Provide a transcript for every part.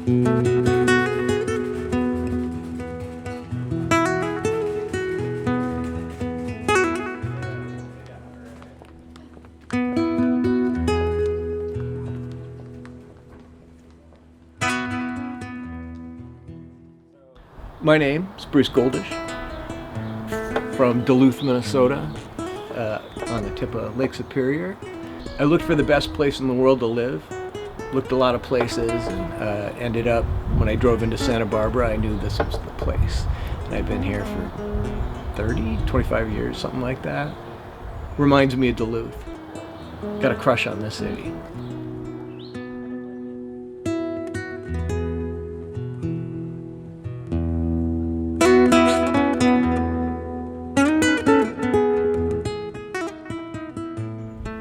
My name is Bruce Goldish from Duluth, Minnesota, on the tip of Lake Superior. I looked for the best place in the world to live, looked a lot of places, and ended up, when I drove into Santa Barbara, I knew this was the place. And I've been here for 25 years, something like that. Reminds me of Duluth. Got a crush on this city.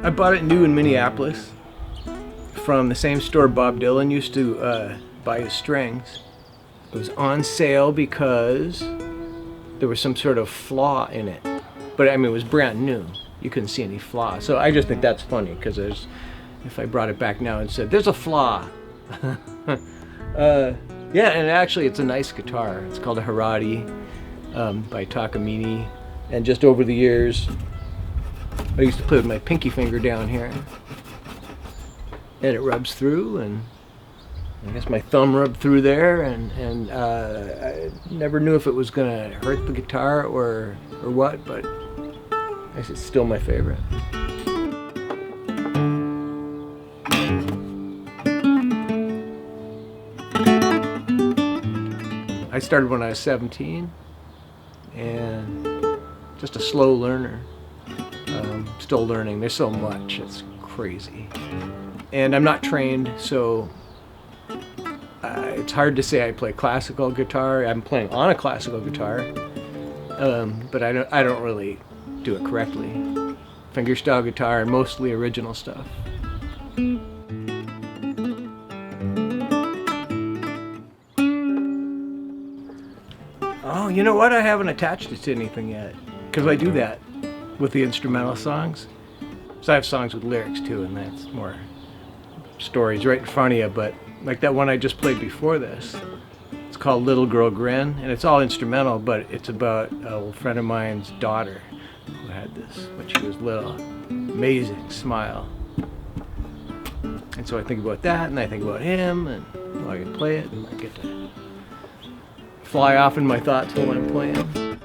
I bought it new in Minneapolis from the same store Bob Dylan used to buy his strings. It was on sale because there was some sort of flaw in it. But I mean, it was brand new. You couldn't see any flaw. So I just think that's funny because if I brought it back now and said, there's a flaw. Yeah, and actually it's a nice guitar. It's called a Haradi by Takamine. And just over the years, I used to play with my pinky finger down here, and it rubs through, and I guess my thumb rubbed through there, and I never knew if it was gonna hurt the guitar or what, but I guess it's still my favorite. I started when I was 17, and just a slow learner. Still learning. There's so much. It's crazy. And I'm not trained, so it's hard to say I play classical guitar. I'm playing on a classical guitar, but I don't really do it correctly. Fingerstyle guitar and mostly original stuff. Oh, you know what? I haven't attached it to anything yet, because I do that with the instrumental songs. So I have songs with lyrics too, and that's more stories right in front of you, but like that one I just played before this, it's called Little Girl Grin, and it's all instrumental, but it's about an old friend of mine's daughter who had this when she was little. Amazing smile. And so I think about that, and I think about him, and I can play it, and I get to fly off in my thoughts while I'm playing.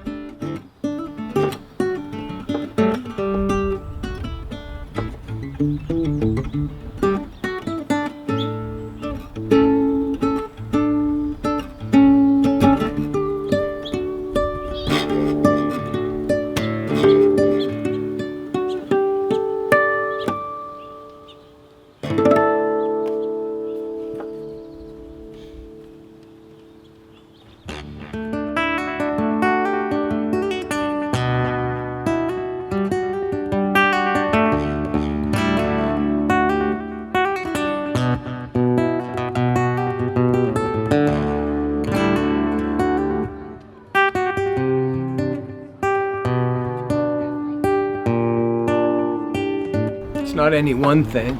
Not any one thing,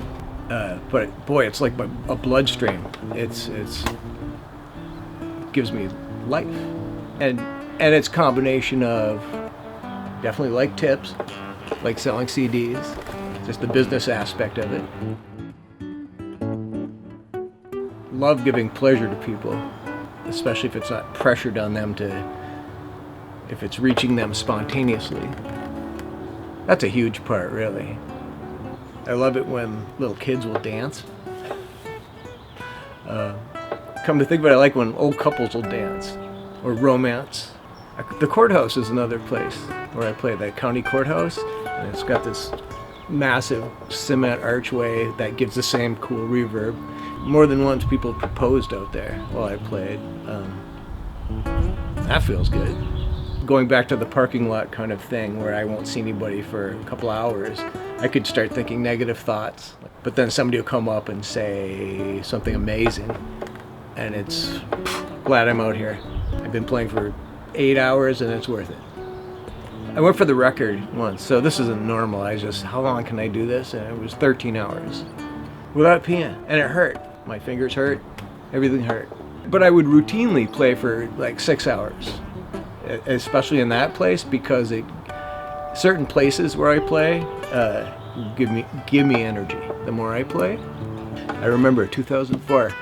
but boy, it's like a bloodstream. It gives me life, and it's a combination of definitely like tips, like selling CDs, just the business aspect of it. Love giving pleasure to people, especially if it's not pressured on them if it's reaching them spontaneously. That's a huge part, really. I love it when little kids will dance. Come to think of it, I like when old couples will dance, or romance. The courthouse is another place where I play, the county courthouse, and it's got this massive cement archway that gives the same cool reverb. More than once people proposed out there while I played. That feels good. Going back to the parking lot kind of thing where I won't see anybody for a couple hours, I could start thinking negative thoughts, but then somebody will come up and say something amazing, and it's glad I'm out here. I've been playing for 8 hours and it's worth it. I went for the record once, so this isn't normal. How long can I do this? And it was 13 hours without peeing, and it hurt. My fingers hurt. Everything hurt. But I would routinely play for like 6 hours, especially in that place, because certain places where I play give me energy. The more I play, I remember 2004.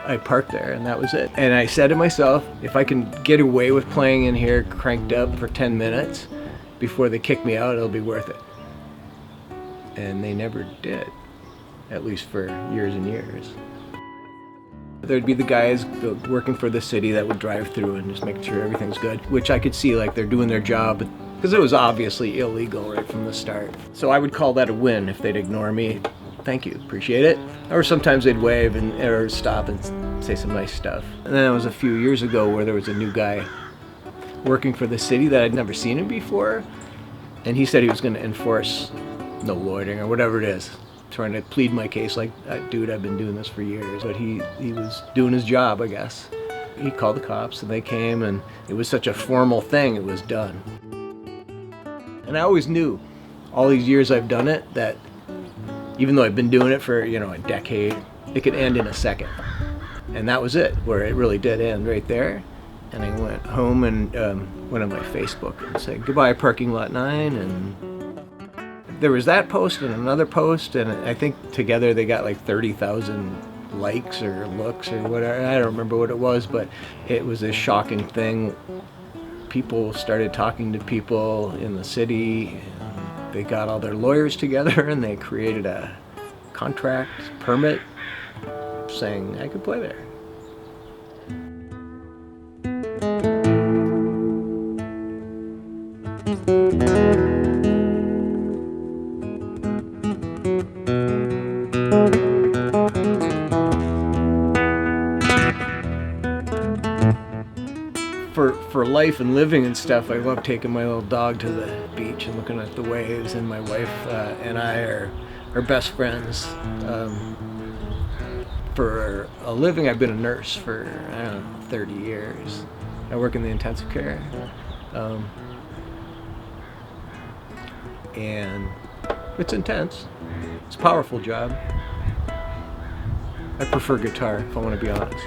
I parked there and that was it. And I said to myself, if I can get away with playing in here cranked up for 10 minutes before they kick me out, it'll be worth it. And they never did, at least for years and years. There'd be the guys working for the city that would drive through and just make sure everything's good, which I could see like they're doing their job, because it was obviously illegal right from the start. So I would call that a win if they'd ignore me. Thank you, appreciate it. Or sometimes they'd wave or stop and say some nice stuff. And then it was a few years ago where there was a new guy working for the city that I'd never seen him before, and he said he was going to enforce no loitering or whatever it is, trying to plead my case like, dude, I've been doing this for years. But he was doing his job, I guess. He called the cops and they came, and it was such a formal thing, it was done. And I always knew, all these years I've done it, that even though I've been doing it for, a decade, it could end in a second. And that was it, where it really did end right there. And I went home and went on my Facebook and said, goodbye parking lot 9. And there was that post and another post, and I think together they got like 30,000 likes or looks or whatever. I don't remember what it was, but it was a shocking thing. People started talking to people in the city. They got all their lawyers together and they created a contract permit saying I could play there. For life and living and stuff, I love taking my little dog to the beach and looking at the waves, and my wife and I are best friends. For a living, I've been a nurse for, 30 years. I work in the intensive care. And it's intense. It's a powerful job. I prefer guitar, if I want to be honest.